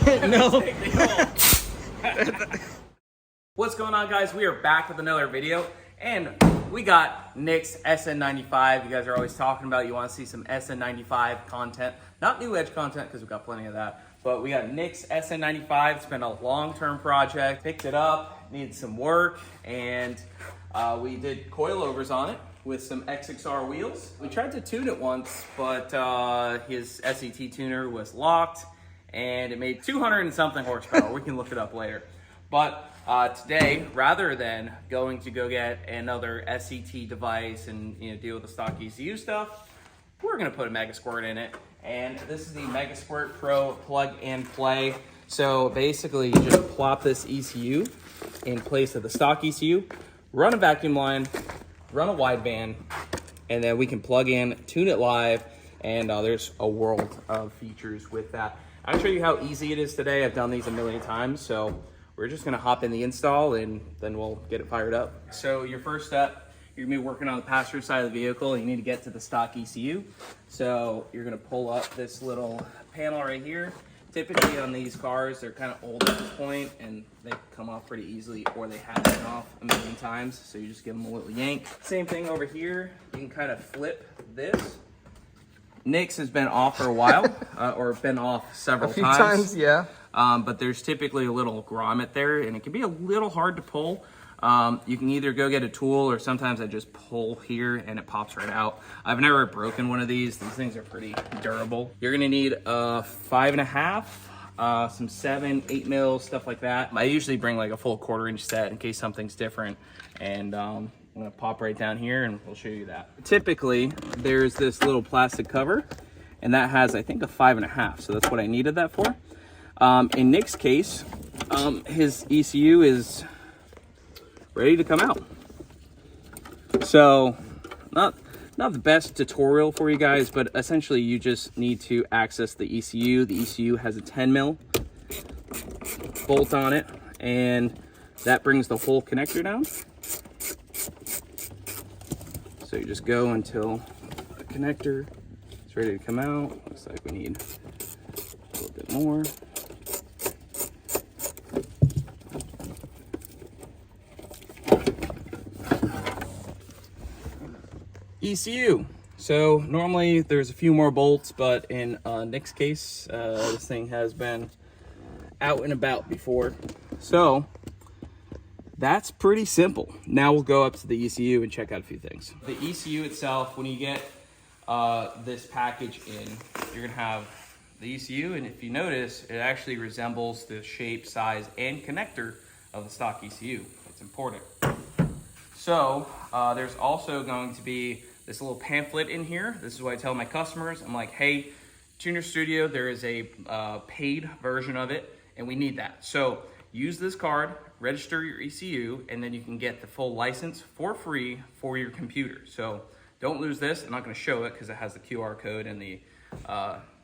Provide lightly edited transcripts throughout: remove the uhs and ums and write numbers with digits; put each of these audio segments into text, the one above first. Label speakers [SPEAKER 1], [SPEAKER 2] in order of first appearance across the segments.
[SPEAKER 1] No.
[SPEAKER 2] What's going on, guys? We are back with another video, and we got Nick's SN95. You guys are always talking about you want to see some SN95 content, not new edge content because we've got plenty of that, but we got Nick's SN95. It's been a long-term project. Picked it up, needed some work, and we did coilovers on it with some XXR wheels. We tried to tune it once, but his SET tuner was locked, and it made 200 and something horsepower. We can look it up later. But today, rather than going to go get another SET device and deal with the stock ECU stuff, we're gonna put a Mega Squirt in it. And this is the MS3 Pro plug and play. So basically, you just plop this ECU in place of the stock ECU, run a vacuum line, run a wideband, and then we can plug in, tune it live, and there's a world of features with that. I'll show you how easy it is today. I've done these a million times, so we're just gonna hop in the install and then we'll get it fired up. So your first step, you're gonna be working on the passenger side of the vehicle. You need to get to the stock ECU. So you're gonna pull up this little panel right here. Typically on these cars, they're kind of old at this point and they come off pretty easily, or they have been off a million times. So you just give them a little yank. Same thing over here. You can kind of flip this. Nick's has been off for a while, or been off several
[SPEAKER 1] A few times, yeah.
[SPEAKER 2] But there's typically a little grommet there, and it can be a little hard to pull. You can either go get a tool, or sometimes I just pull here and it pops right out. I've never broken one of these. These things are pretty durable. You're gonna need a 5.5, some 7, 8 mils, stuff like that. I usually bring like a full 1/4 inch set in case something's different. And I'm gonna pop right down here and we'll show you that. Typically, there's this little plastic cover, and that has, I think, a 5.5. So that's what I needed that for. In Nick's case, his ECU is ready to come out. So not the best tutorial for you guys, but essentially you just need to access the ECU. The ECU has a 10 mil bolt on it, and that brings the whole connector down. So you just go until the connector is ready to come out. Looks like we need a little bit more. ECU. So normally there's a few more bolts, but in Nick's case, this thing has been out and about before. So that's pretty simple. Now we'll go up to the ECU and check out a few things. The ECU itself, when you get this package in, you're gonna have the ECU, and if you notice, it actually resembles the shape, size, and connector of the stock ECU. It's important. So there's also going to be this little pamphlet in here. This is what I tell my customers. I'm like, hey, Tuner Studio, there is a paid version of it, and we need that. So use this card, register your ECU, and then you can get the full license for free for your computer. So don't lose this. I'm not gonna show it because it has the QR code and the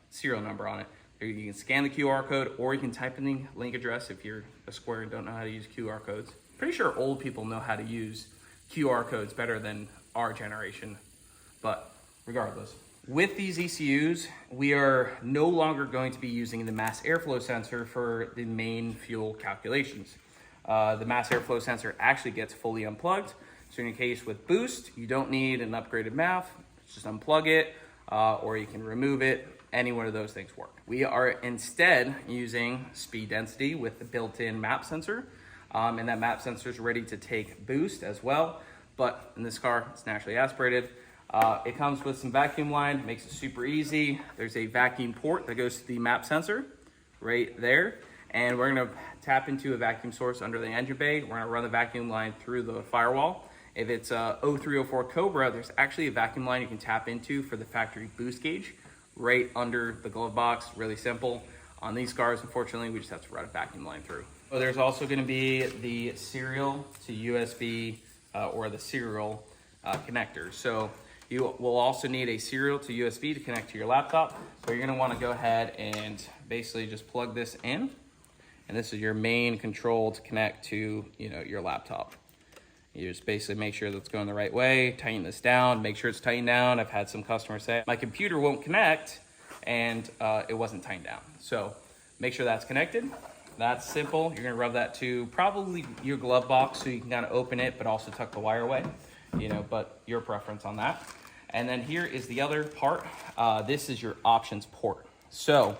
[SPEAKER 2] serial number on it. You can scan the QR code, or you can type in the link address if you're a square and don't know how to use QR codes. Pretty sure old people know how to use QR codes better than our generation, but regardless. With these ECUs, we are no longer going to be using the mass airflow sensor for the main fuel calculations. The mass airflow sensor actually gets fully unplugged. So in your case with boost, you don't need an upgraded MAF, just unplug it, or you can remove it. Any one of those things work. We are instead using speed density with the built-in map sensor, and that map sensor is ready to take boost as well. But in this car, it's naturally aspirated. It comes with some vacuum line, makes it super easy. There's a vacuum port that goes to the map sensor right there. And we're gonna tap into a vacuum source under the engine bay. We're gonna run the vacuum line through the firewall. If it's a 0304 Cobra, there's actually a vacuum line you can tap into for the factory boost gauge right under the glove box. Really simple. On these cars, unfortunately, we just have to run a vacuum line through. So there's also gonna be the serial to USB or the serial connector. So you will also need a serial to USB to connect to your laptop. So you're gonna wanna go ahead and basically just plug this in. And this is your main control to connect to your laptop. You just basically make sure that's going the right way, tighten this down, make sure it's tightened down. I've had some customers say, my computer won't connect, and it wasn't tightened down. So make sure that's connected. That's simple. You're gonna rub that to probably your glove box so you can kind of open it, but also tuck the wire away, you know, but your preference on that. And then here is the other part. This is your options port. So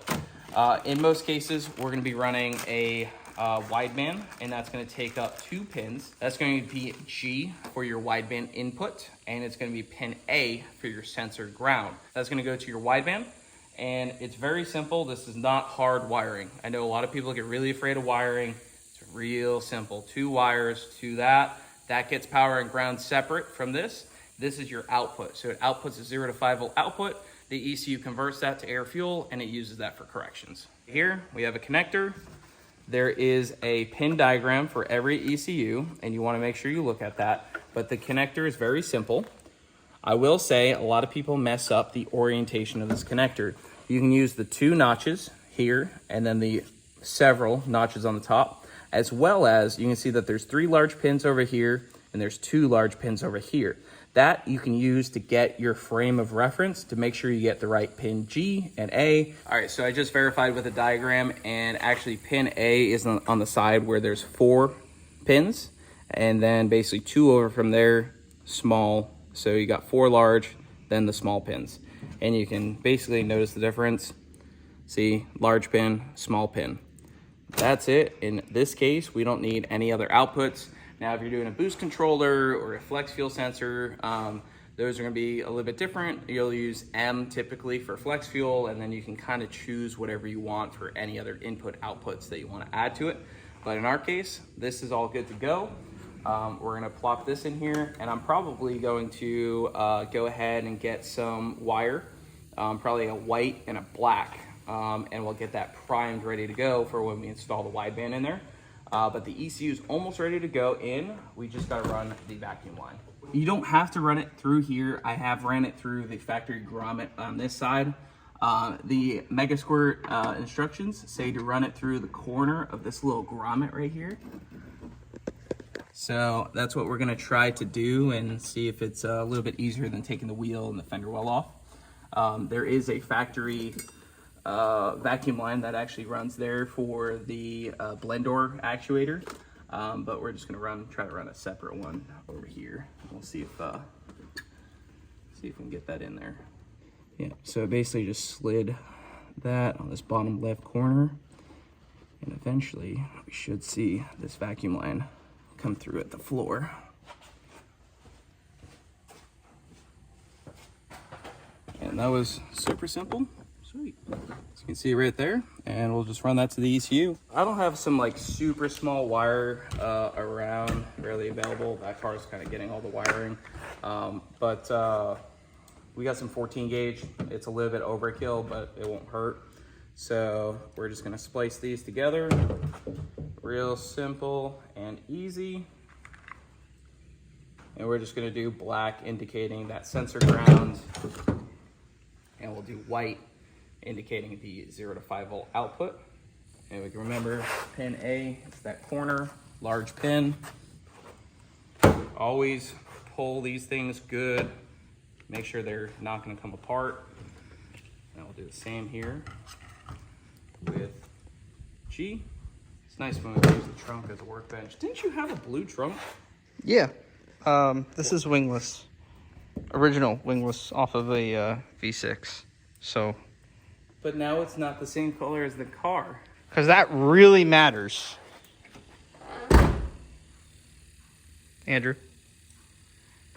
[SPEAKER 2] in most cases, we're gonna be running a wideband, and that's gonna take up 2 pins. That's going to be G for your wideband input, and it's gonna be pin A for your sensor ground. That's gonna go to your wideband, and it's very simple. This is not hard wiring. I know a lot of people get really afraid of wiring. It's real simple. 2 wires to that. That gets power and ground separate from this. This is your output. So it outputs a 0 to 5 volt output. The ECU converts that to air fuel, and it uses that for corrections. Here we have a connector. There is a pin diagram for every ECU, and you want to make sure you look at that. But the connector is very simple. I will say a lot of people mess up the orientation of this connector. You can use the 2 notches here and then the several notches on the top, as well as you can see that there's 3 large pins over here and there's 2 large pins over here. That you can use to get your frame of reference to make sure you get the right pin G and A. All right, so I just verified with the diagram, and actually pin A is on the side where there's 4 pins, and then basically 2 over from there, small. So you got 4 large, then the small pins. And you can basically notice the difference. See, large pin, small pin. That's it. In this case, we don't need any other outputs. Now, if you're doing a boost controller or a flex fuel sensor, those are gonna be a little bit different. You'll use M typically for flex fuel, and then you can kind of choose whatever you want for any other input outputs that you wanna add to it. But in our case, this is all good to go. We're gonna plop this in here, and I'm probably going to go ahead and get some wire, probably a white and a black, and we'll get that primed ready to go for when we install the wideband in there. But the ECU is almost ready to go in. We just gotta run the vacuum line. You don't have to run it through here. I have ran it through the factory grommet on this side. The Mega Squirt instructions say to run it through the corner of this little grommet right here. So that's what we're gonna try to do and see if it's a little bit easier than taking the wheel and the fender well off. There is a factory vacuum line that actually runs there for the blend door actuator, but we're just gonna try to run a separate one over here. We'll see if we can get that in there. Yeah, so basically just slid that on this bottom left corner, and eventually we should see this vacuum line come through at the floor. And that was super simple. Sweet. So you can see right there, and we'll just run that to the ECU. I don't have some like super small wire around rarely available. That car is kind of getting all the wiring, but we got some 14 gauge. It's a little bit overkill, but it won't hurt. So we're just gonna splice these together. Real simple and easy. And we're just gonna do black indicating that sensor ground, and we'll do white indicating the 0 to 5 volt output. And we can remember pin A is that corner, large pin. Always pull these things good. Make sure they're not gonna come apart. And we'll do the same here with G. It's nice when we use the trunk as a workbench. Didn't you have a blue trunk?
[SPEAKER 1] Yeah. This is wingless. Original wingless off of a V6. So.
[SPEAKER 2] But now it's not the same color as the car.
[SPEAKER 1] Because that really matters. Andrew?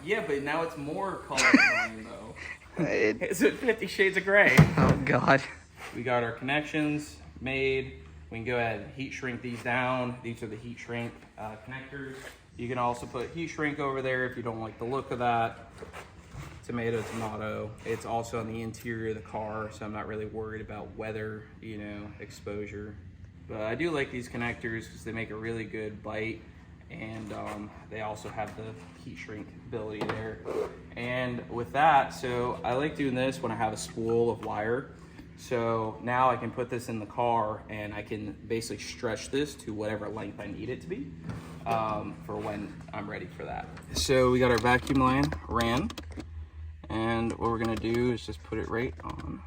[SPEAKER 2] Yeah, but now it's more colorblind though. It's 50 Shades of Gray.
[SPEAKER 1] Oh, God.
[SPEAKER 2] We got our connections made. We can go ahead and heat shrink these down. These are the heat shrink connectors. You can also put heat shrink over there if you don't like the look of that. Tomato, tomato. It's also on the interior of the car, so I'm not really worried about weather, you know, exposure. But I do like these connectors because they make a really good bite, and they also have the heat shrink ability there. And with that, so I like doing this when I have a spool of wire. So now I can put this in the car and I can basically stretch this to whatever length I need it to be for when I'm ready for that. So we got our vacuum line ran, and what we're gonna do is just put it right on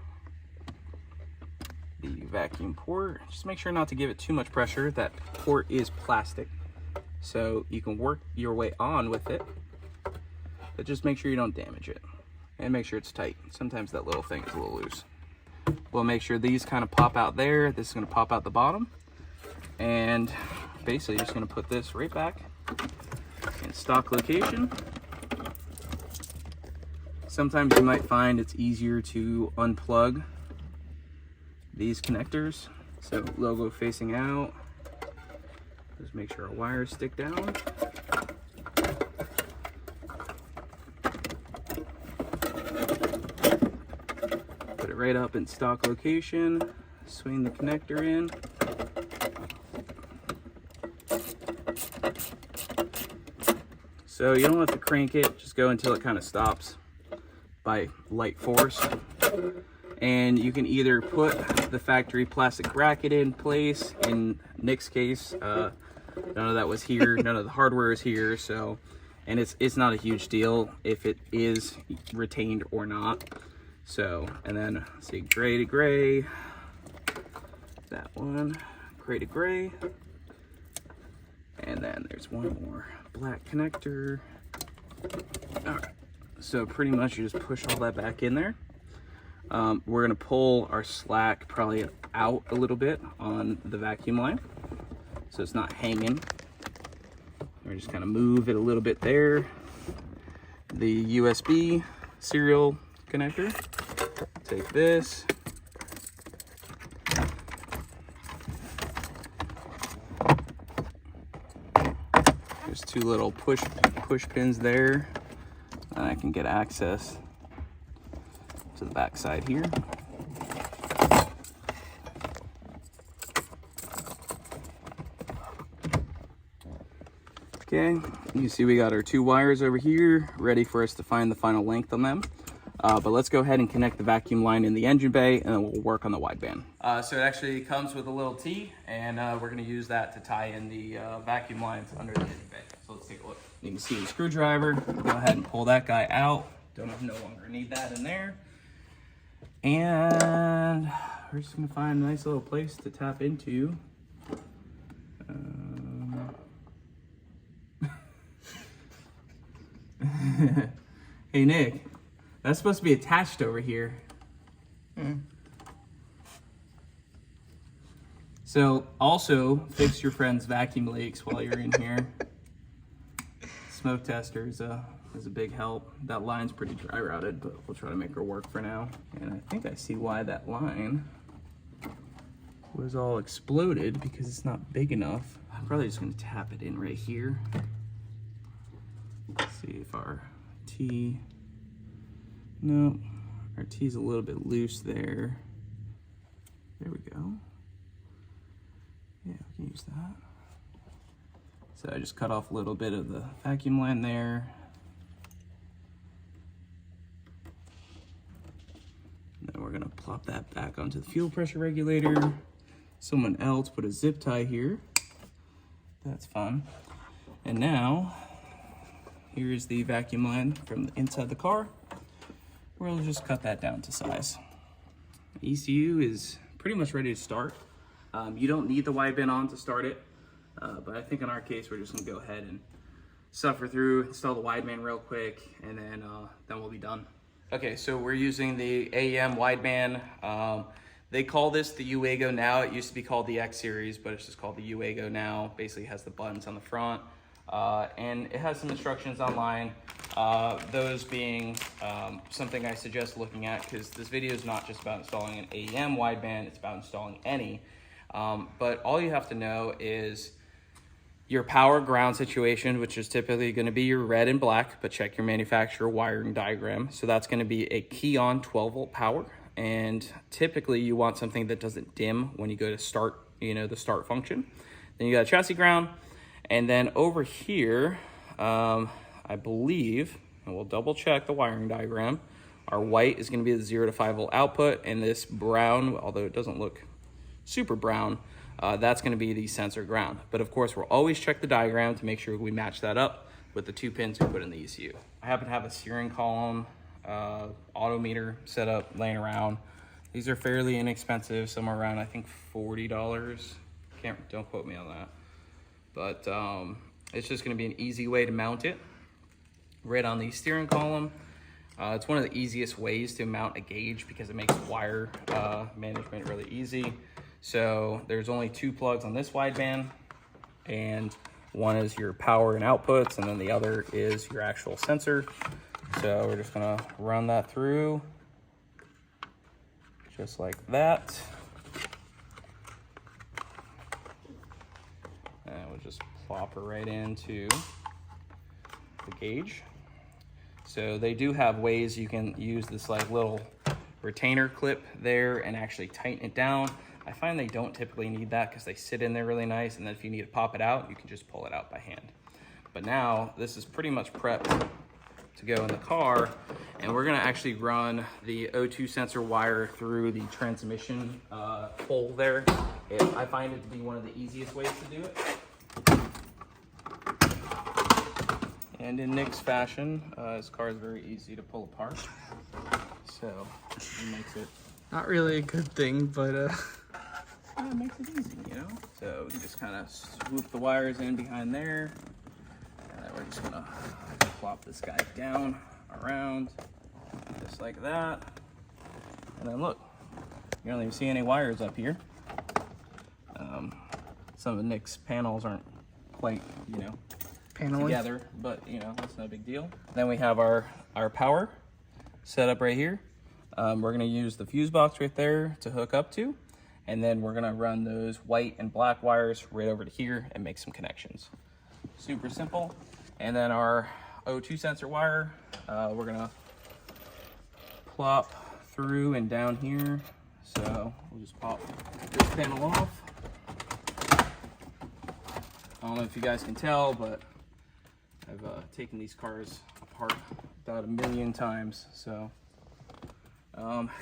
[SPEAKER 2] the vacuum port. Just make sure not to give it too much pressure. That port is plastic, so you can work your way on with it, but just make sure you don't damage it, and make sure it's tight. Sometimes that little thing is a little loose. We'll make sure these kind of pop out there. This is going to pop out the bottom, and basically just going to put this right back in stock location. Sometimes you might find it's easier to unplug these connectors. So logo facing out. Just make sure our wires stick down. Put it right up in stock location. Swing the connector in. So you don't have to crank it, just go until it kind of stops by light force. And you can either put the factory plastic bracket in place. In Nick's case, none of that was here, none of the hardware is here, so, and it's not a huge deal if it is retained or not. So, and then see, gray to gray, that one, gray to gray, and then there's one more black connector. All right, so pretty much you just push all that back in there. We're gonna pull our slack probably out a little bit on the vacuum line, so it's not hanging. We're just kind of move it a little bit there. The USB serial connector, take this. There's two little push pins there, and I can get access to the back side here. Okay, you see we got our two wires over here ready for us to find the final length on them. But let's go ahead and connect the vacuum line in the engine bay, and then we'll work on the wideband. So it actually comes with a little T, and we're gonna use that to tie in the vacuum lines under the engine bay. So let's take a look. You can see the screwdriver. Go ahead and pull that guy out. Don't no longer need that in there. And we're just gonna find a nice little place to tap into. Hey Nick, that's supposed to be attached over here. So also fix your friend's vacuum leaks while you're in here. Smoke tester is a big help. That line's pretty dry routed, but we'll try to make her work for now. And I think I see why that line was all exploded, because it's not big enough. I'm probably just gonna tap it in right here. Let's see if our T, no, our T's a little bit loose there. There we go. Yeah, we can use that. So I just cut off a little bit of the vacuum line there. Then we're gonna plop that back onto the fuel pressure regulator. Someone else put a zip tie here. That's fun. And now, here's the vacuum line from inside the car. We'll just cut that down to size. ECU is pretty much ready to start. You don't need the wideband on to start it, but I think in our case, we're just gonna go ahead and suffer through, install the wideband real quick, and then we'll be done. Okay, so we're using the AEM wideband. They call this the Uego now. It used to be called the X series, but it's just called the Uego now. Basically has the buttons on the front, and it has some instructions online. Those being something I suggest looking at, because this video is not just about installing an AEM wideband, it's about installing any. But all you have to know is your power ground situation, which is typically going to be your red and black, but check your manufacturer wiring diagram. So that's going to be a key on 12 volt power. And typically you want something that doesn't dim when you go to start, the start function. Then you got a chassis ground. And then over here, I believe, and we'll double check the wiring diagram, our white is going to be the 0 to 5 volt output, and this brown, although it doesn't look super brown, that's going to be the sensor ground. But of course, we'll always check the diagram to make sure we match that up with the 2 pins we put in the ECU. I happen to have a steering column auto meter set up laying around. These are fairly inexpensive, somewhere around I think $40. Don't quote me on that. But it's just going to be an easy way to mount it right on the steering column. It's one of the easiest ways to mount a gauge because it makes wire management really easy. So there's only 2 plugs on this wideband, and one is your power and outputs, and then the other is your actual sensor. So we're just gonna run that through just like that. And we'll just plop her right into the gauge. So they do have ways you can use this like little retainer clip there and actually tighten it down. I find they don't typically need that because they sit in there really nice, and then if you need to pop it out, you can just pull it out by hand. But now this is pretty much prepped to go in the car, and we're gonna actually run the O2 sensor wire through the transmission hole there. I find it to be one of the easiest ways to do it. And in Nick's fashion, his car is very easy to pull apart. So it makes it
[SPEAKER 1] Not really a good thing, but
[SPEAKER 2] it makes it easy, you know? So we just kind of swoop the wires in behind there. And then we're just gonna plop this guy down around, just like that. And then look, you don't even see any wires up here. Some of Nick's panels aren't quite, you know, together, but you know, that's no big deal. Then we have our power set up right here. We're gonna use the fuse box right there to hook up to, and then we're gonna run those white and black wires right over to here and make some connections. Super simple. And then our O2 sensor wire, we're gonna plop through and down here. So we'll just pop this panel off. I don't know if you guys can tell, but I've taken these cars apart about 1,000,000 times. So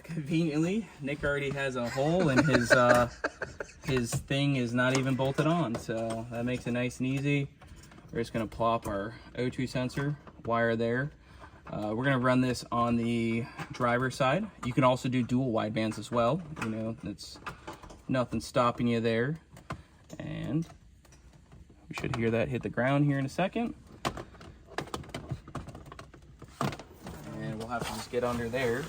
[SPEAKER 2] conveniently, Nick already has a hole, and his thing is not even bolted on. So that makes it nice and easy. We're just gonna plop our O2 sensor wire there. We're gonna run this on the driver's side. You can also do dual widebands as well. You know, it's nothing stopping you there. And we should hear that hit the ground here in a second. And we'll have to just get under there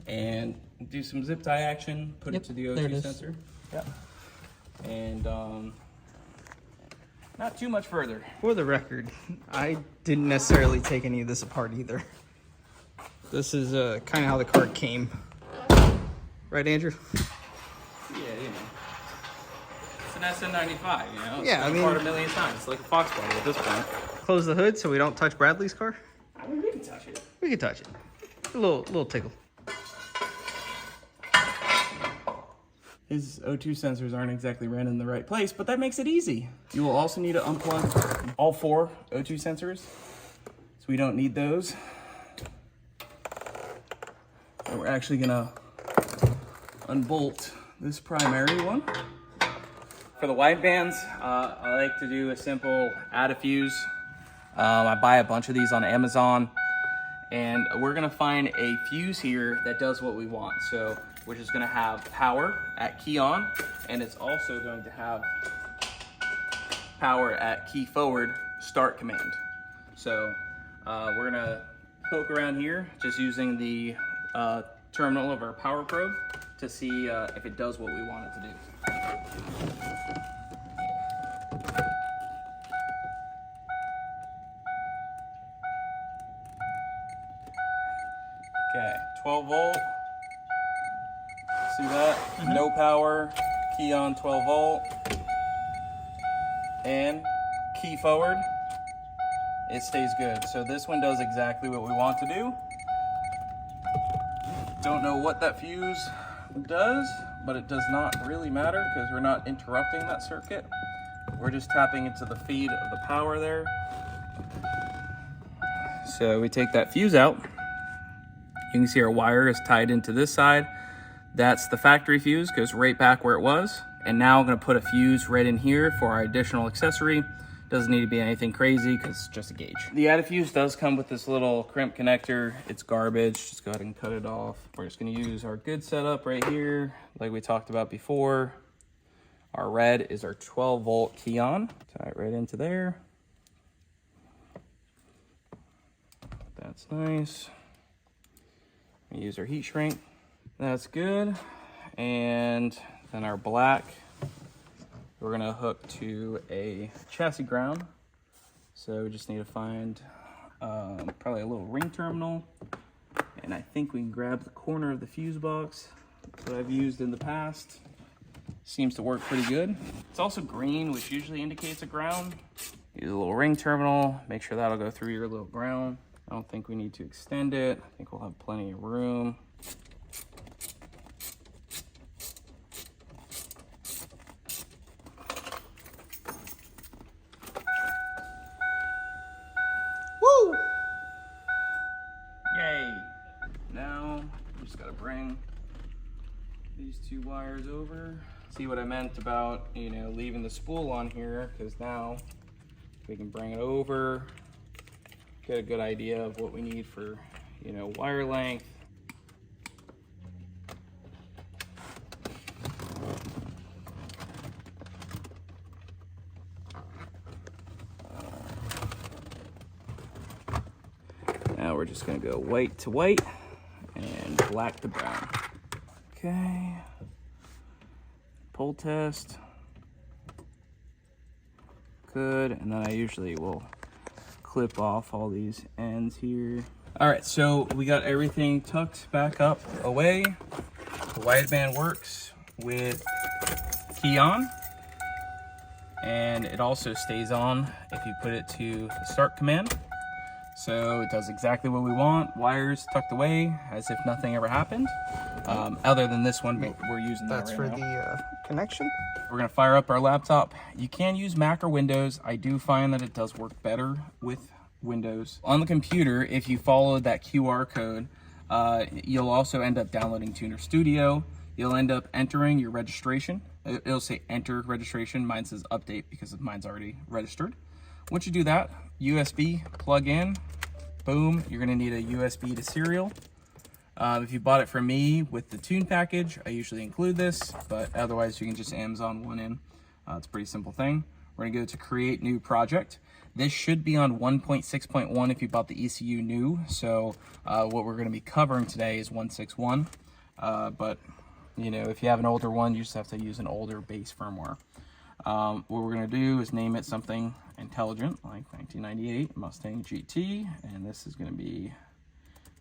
[SPEAKER 2] and do some zip tie action, put it to the O2 sensor. Yep. And not too much further.
[SPEAKER 1] for the record, I didn't necessarily take any of this apart either. This is kind of how the car came. Right, Andrew?
[SPEAKER 2] Yeah, you know. It's an SN95, you know? It's
[SPEAKER 1] Yeah, I
[SPEAKER 2] been
[SPEAKER 1] mean,
[SPEAKER 2] apart 1,000,000 times. It's like a Fox body at this point.
[SPEAKER 1] close the hood so we don't touch Bradley's car.
[SPEAKER 2] I mean, we can touch it.
[SPEAKER 1] We can touch it. A little tickle.
[SPEAKER 2] His O2 sensors aren't exactly ran in the right place, but that makes it easy. You will also need to unplug all 4 O2 sensors, so we don't need those. And we're actually gonna unbolt this primary one. For the widebands, I like to do a simple add a fuse. I buy a bunch of these on Amazon, and we're gonna find a fuse here that does what we want. So we're just gonna have power at key on, and it's also going to have power at key forward start command. So we're gonna poke around here just using the terminal of our power probe to see if it does what we want it to do. Okay, 12 volt. See that? No power, key on 12 volt. And key forward, it stays good. So this one does exactly what we want to do. Don't know what that fuse does, but it does not really matter because we're not interrupting that circuit. We're just tapping into the feed of the power there. So we take that fuse out. You can see our wire is tied into this side. That's the factory fuse, goes right back where it was. And now I'm gonna put a fuse right in here for our additional accessory Doesn't need to be anything crazy because it's just a gauge. The added fuse does come with this little crimp connector. It's garbage. Just go ahead and cut it off. We're just going to use our good setup right here, like we talked about before. Our red is our 12-volt key on. Tie it right into there. That's nice. We use our heat shrink. That's good. And then our black, we're gonna hook to a chassis ground. So we just need to find probably a little ring terminal. And I think we can grab the corner of the fuse box that I've used in the past. Seems to work pretty good. It's also green, which usually indicates a ground. Use a little ring terminal, make sure that'll go through your little ground. I don't think we need to extend it. I think we'll have plenty of room. Woo! Yay! Now, we just gotta bring these two wires over. See what I meant about, you know, leaving the spool on here, because now we can bring it over, get a good idea of what we need for, you know, wire length. Now we're just gonna go white to white and black to brown. Okay. Pull test. Good, and then I usually will clip off all these ends here. All right, so we got everything tucked back up away. The wideband works with key on, and it also stays on if you put it to the start command. So it does exactly what we want. Wires tucked away as if nothing ever happened. Other than this one, but we're using that right now.
[SPEAKER 1] That's for the connection?
[SPEAKER 2] We're gonna fire up our laptop. You can use Mac or Windows. I do find that it does work better with Windows. On the computer, if you follow that QR code, you'll also end up downloading Tuner Studio. You'll end up entering your registration. It'll say enter registration. Mine says update because mine's already registered. Once you do that, USB plug in, boom, you're gonna need a USB to serial. If you bought it from me with the Tune package, I usually include this, but otherwise you can just Amazon one in. It's a pretty simple thing. We're gonna go to create new project. This should be on 1.6.1 if you bought the ECU new. So what we're gonna be covering today is 1.6.1. But you know, if you have an older one, you just have to use an older base firmware. What we're gonna do is name it something intelligent, like 1998 Mustang GT, and this is gonna be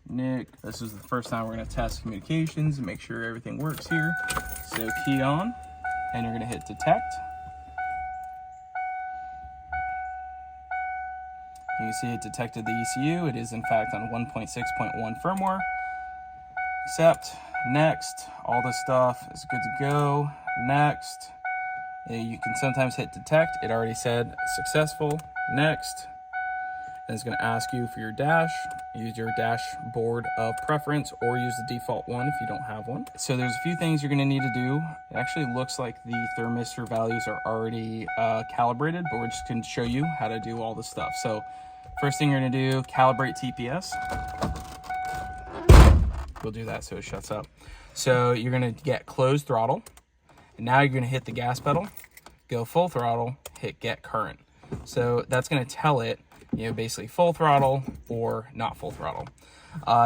[SPEAKER 2] Nick. This is the first time we're gonna test communications and make sure everything works here. So key on, and you're gonna hit detect. You can see it detected the ECU. It is in fact on 1.6.1 firmware. Accept, next, all this stuff is good to go. Next. You can sometimes hit detect. It already said successful. Next. And it's going to ask you for your dash. Use your dashboard of preference or use the default one if you don't have one. So there's a few things you're going to need to do. It actually looks like the thermistor values are already calibrated, but we're just going to show you how to do all this stuff. So first thing you're going to do, calibrate TPS. We'll do that so it shuts up. So you're going to get closed throttle. And now you're going to hit the gas pedal, go full throttle, hit get current. So that's going to tell it, you know, basically full throttle or not full throttle.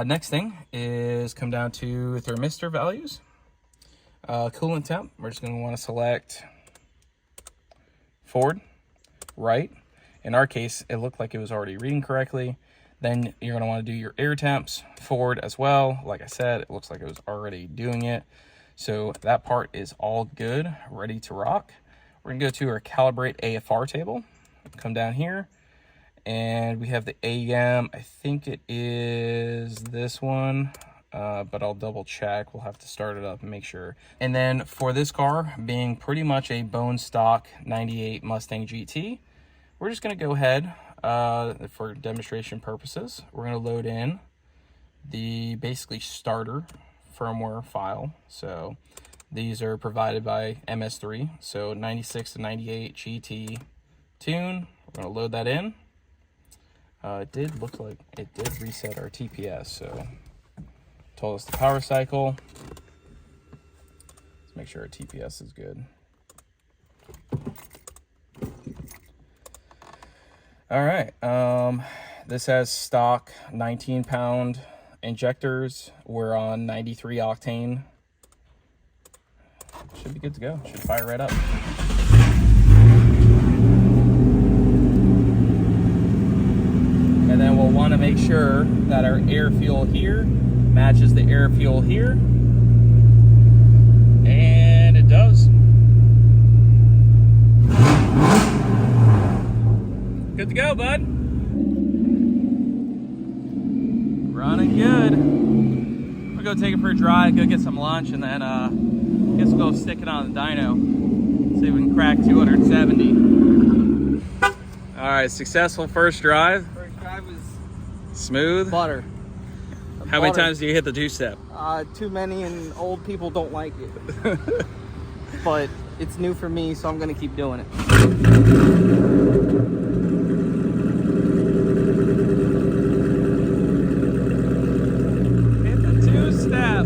[SPEAKER 2] Next thing is come down to thermistor values. Coolant temp, we're just going to want to select forward, right. In our case, it looked like it was already reading correctly. Then you're going to want to do your air temps forward as well. Like I said, it looks like it was already doing it. So that part is all good, ready to rock. We're gonna go to our calibrate AFR table, come down here, and we have the AM. I think it is this one, but I'll double check. We'll have to start it up and make sure. And then for this car, being pretty much a bone stock 98 Mustang GT, we're just gonna go ahead, for demonstration purposes, we're gonna load in the basically starter firmware file. So these are provided by MS3. So 96 to 98 GT tune. We're gonna load that in. It did look like it did reset our TPS, so told us the power cycle. Let's make sure our TPS is good. All right, this has stock 19-pound injectors. We're on 93 octane. Should be good to go. Should fire right up. And then we'll want to make sure that our air fuel here matches the air fuel here. And it does. Good to go, bud. Running good. We'll go take it for a drive, go get some lunch, and then guess we'll go stick it on the dyno. See if we can crack 270. All right, successful first drive.
[SPEAKER 1] First drive was
[SPEAKER 2] Smooth.
[SPEAKER 1] butter.
[SPEAKER 2] How many times do you hit the two-step?
[SPEAKER 1] Too many, and old people don't like it. But it's new for me, so I'm gonna keep doing it.
[SPEAKER 2] Hit the two-step.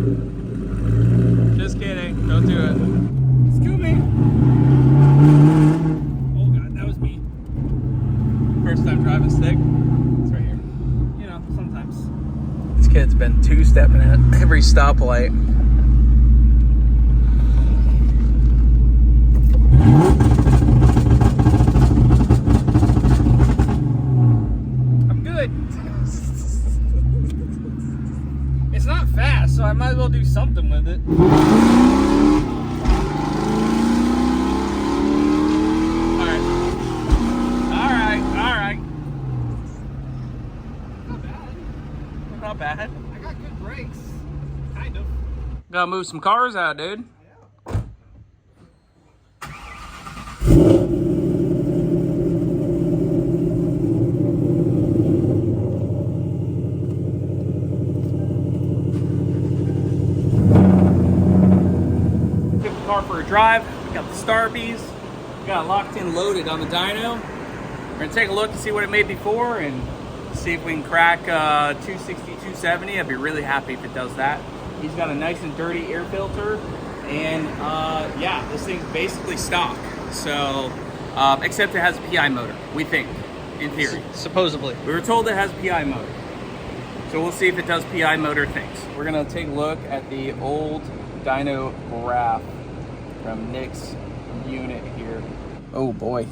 [SPEAKER 2] Just kidding. Don't do it. Excuse me. Oh God, that was me. First time driving stick. It's right here.
[SPEAKER 1] You know, sometimes.
[SPEAKER 2] This kid's been two-stepping at every stoplight.
[SPEAKER 1] I'm good. It's not fast, so I might as well do something with it.
[SPEAKER 2] All right.
[SPEAKER 1] Not
[SPEAKER 2] Not
[SPEAKER 1] bad.
[SPEAKER 2] bad.
[SPEAKER 1] I got good brakes. Kind of.
[SPEAKER 2] Gotta move some cars out, dude. Took the car for a drive. We got the Starbies. We got it locked in, loaded on the dyno. We're gonna take a look and see what it made before and see if we can crack 260, 270. I'd be really happy if it does that. He's got a nice and dirty air filter, and yeah, this thing's basically stock. So, except it has a PI motor, we think, in theory.
[SPEAKER 1] Supposedly.
[SPEAKER 2] We were told it has a PI motor. So we'll see if it does PI motor things. We're gonna take a look at the old dyno graph from Nick's unit here. Oh boy.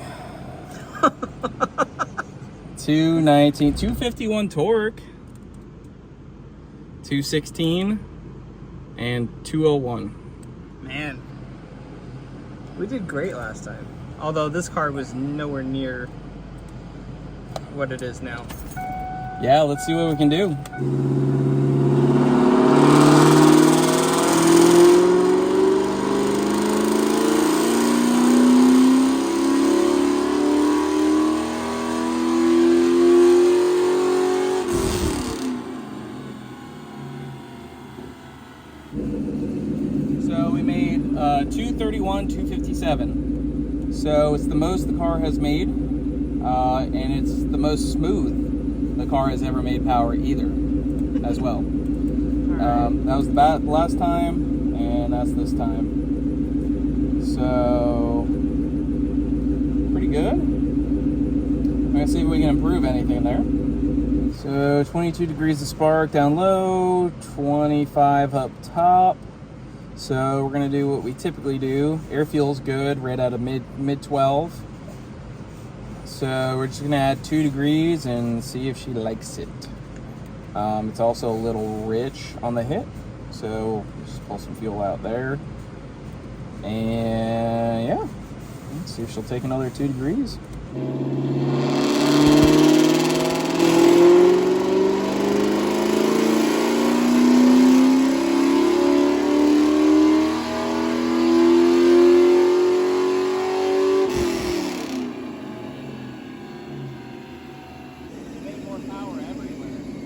[SPEAKER 2] 219, 251 torque, 216, and 201.
[SPEAKER 1] Man, we did great last time. Although this car was nowhere near what it is now.
[SPEAKER 2] Yeah, let's see what we can do. So we made 231, 257. So it's the most the car has made, and it's the most smooth the car has ever made power either, as well. That was the last time, and that's this time. So pretty good. I'm gonna see if we can improve anything there. So 22 degrees of spark down low, 25 up top. So we're gonna do what we typically do. Air fuel's good, right out of mid 12. So we're just gonna add 2 degrees and see if she likes it. It's also a little rich on the hit, so just pull some fuel out there. And yeah, let's see if she'll take another 2 degrees.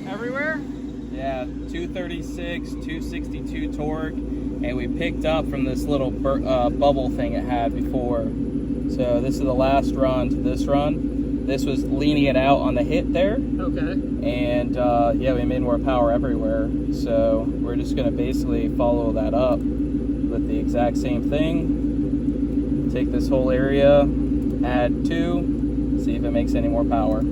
[SPEAKER 1] Everywhere?
[SPEAKER 2] Yeah, 236, 262 torque, and we picked up from this little bubble thing it had before. So this is the last run to this run, this was leaning it out on the hit there.
[SPEAKER 1] Okay.
[SPEAKER 2] And yeah, we made more power everywhere. So we're just gonna basically follow that up with the exact same thing. Take this whole area, add 2, see if it makes any more power.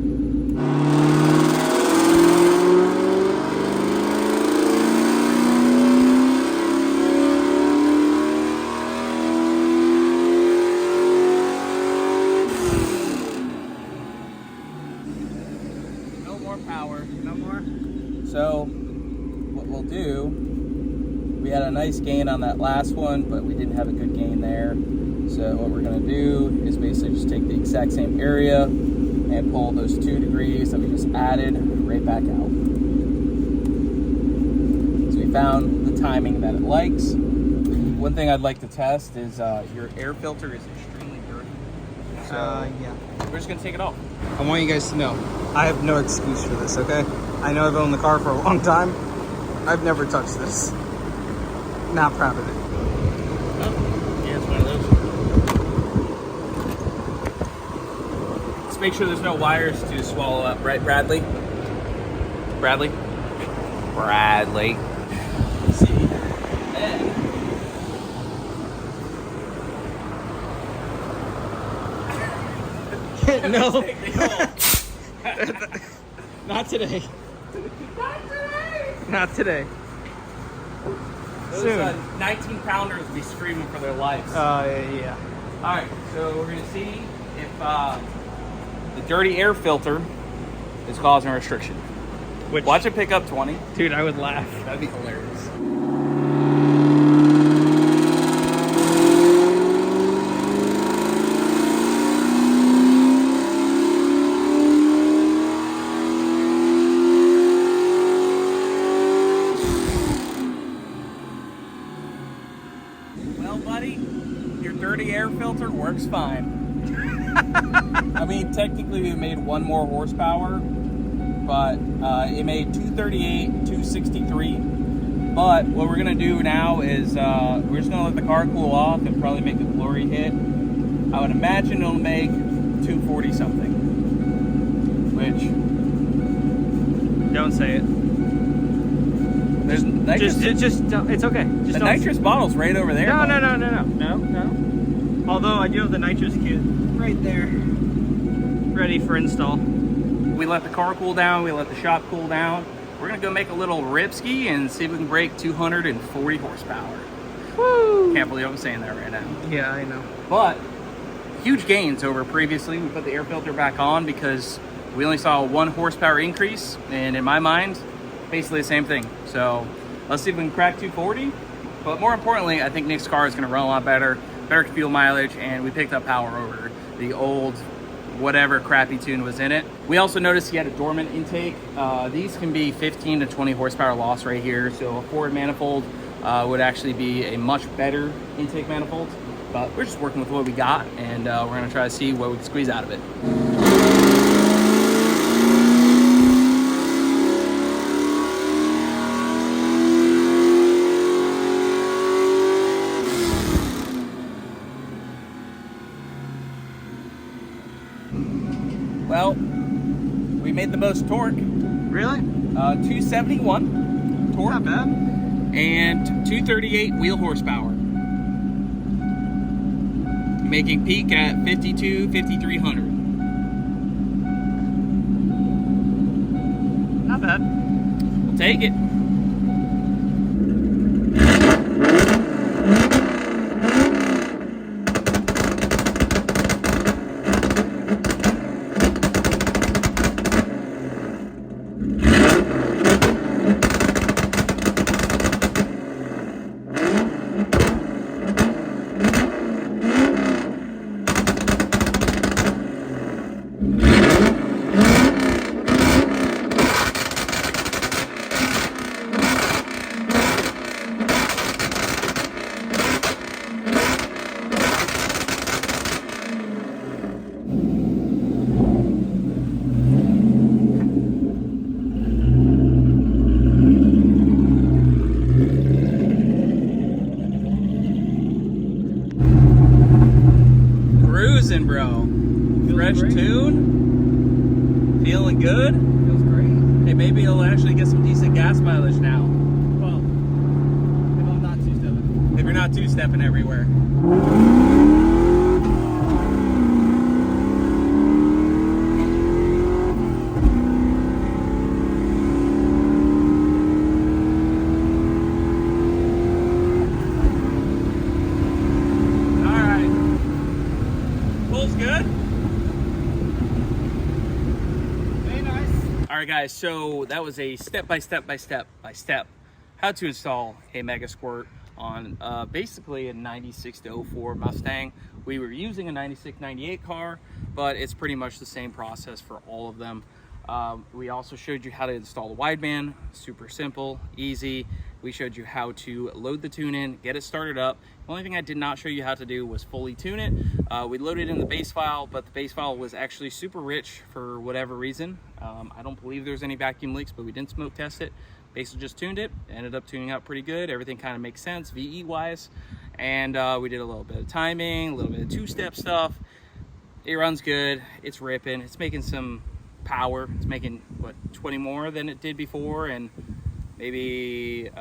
[SPEAKER 2] No more power.
[SPEAKER 1] No more?
[SPEAKER 2] So what we'll do, we had a nice gain on that last one, but we didn't have a good gain there. So what we're gonna do is basically just take the exact same area and pull those 2 degrees that we just added right back out. So we found the timing that it likes. One thing I'd like to test is your air filter is extremely dirty. So
[SPEAKER 1] yeah.
[SPEAKER 2] we're just gonna take it off.
[SPEAKER 1] I want you guys to know, I have no excuse for this, okay? I know I've owned the car for a long time. I've never touched this. Not proud of it.
[SPEAKER 2] Yeah, it's one of those. Just make sure there's no wires to swallow up, right, Bradley? Bradley? Bradley. See, then
[SPEAKER 1] No. Not today. Not today.
[SPEAKER 2] those
[SPEAKER 1] Soon.
[SPEAKER 2] 19 pounders will be screaming for their lives.
[SPEAKER 1] Yeah.
[SPEAKER 2] All right, so we're gonna see if the dirty air filter is causing a restriction.
[SPEAKER 1] Which,
[SPEAKER 2] Watch it pick up 20.
[SPEAKER 1] dude, I would laugh.
[SPEAKER 2] That'd be hilarious. Well, buddy, your dirty air filter works fine. I mean, technically we made 1 more horsepower, but it made 238, 263. But what we're gonna do now is we're just gonna let the car cool off and probably make a glory hit. I would imagine it'll make 240 something, which
[SPEAKER 1] Don't say it.
[SPEAKER 2] there's nitrous.
[SPEAKER 1] Just don't, it's okay. Just
[SPEAKER 2] The
[SPEAKER 1] don't
[SPEAKER 2] nitrous bottle's right over there.
[SPEAKER 1] No,
[SPEAKER 2] bud.
[SPEAKER 1] no. Although I do have the nitrous kit right there, ready for install.
[SPEAKER 2] We let the car cool down. We let the shop cool down. We're gonna go make a little ripski and see if we can break 240 horsepower.
[SPEAKER 1] Woo!
[SPEAKER 2] Can't believe I'm saying that right now.
[SPEAKER 1] Yeah, I know.
[SPEAKER 2] But huge gains over previously. We put the air filter back on because we only saw a 1 horsepower increase, and in my mind, basically the same thing. So let's see if we can crack 240. But more importantly, I think Nick's car is gonna run a lot better fuel mileage, and we picked up power over the old whatever crappy tune was in it. We also noticed he had a dormant intake. These can be 15 to 20 horsepower loss right here. So a forward manifold would actually be a much better intake manifold. But we're just working with what we got, and we're gonna try to see what we can squeeze out of it. Well, we made the most torque.
[SPEAKER 1] Really?
[SPEAKER 2] 271 torque.
[SPEAKER 1] Not bad.
[SPEAKER 2] And 238 wheel horsepower. Making peak at 5,300.
[SPEAKER 1] Not bad.
[SPEAKER 2] We'll take it. Bro. Fresh tune. Feeling good?
[SPEAKER 1] Feels great.
[SPEAKER 2] Hey, maybe it'll actually get some decent gas mileage now.
[SPEAKER 1] Well, if I'm not two-stepping.
[SPEAKER 2] If you're not two-stepping everywhere. Good.
[SPEAKER 1] Very nice.
[SPEAKER 2] All right, guys. So that was a step by step how to install a Mega Squirt on basically a 96 to 04 Mustang. We were using a 96 98 car, but it's pretty much the same process for all of them. We also showed you how to install the wideband. Super simple, easy. We showed you how to load the tune in, get it started up. The only thing I did not show you how to do was fully tune it. We loaded in the base file, but the base file was actually super rich for whatever reason. I don't believe there's any vacuum leaks, but we didn't smoke test it. Basically just tuned it, ended up tuning out pretty good. Everything kind of makes sense VE wise. And we did a little bit of timing, a little bit of two-step stuff. It runs good, it's ripping, it's making some power. It's making, what, 20 more than it did before, and maybe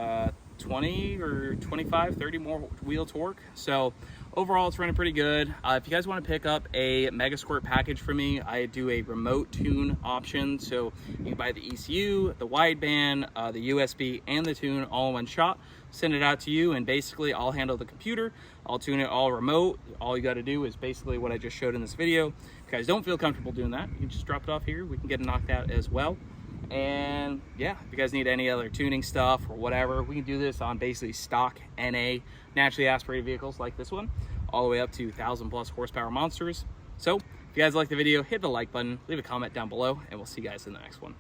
[SPEAKER 2] 20 or 25, 30 more wheel torque. So overall, it's running pretty good. If you guys want to pick up a Mega Squirt package from me, I do a remote tune option. So you can buy the ECU, the wideband, the USB, and the tune all in one shot. Send it out to you, and basically I'll handle the computer. I'll tune it all remote. All you got to do is basically what I just showed in this video. If you guys don't feel comfortable doing that, you can just drop it off here. We can get it knocked out as well. And yeah, if you guys need any other tuning stuff or whatever, we can do this on basically stock NA naturally aspirated vehicles like this one, all the way up to 1,000+ horsepower monsters. So if you guys like the video, hit the like button, leave a comment down below, and we'll see you guys in the next one.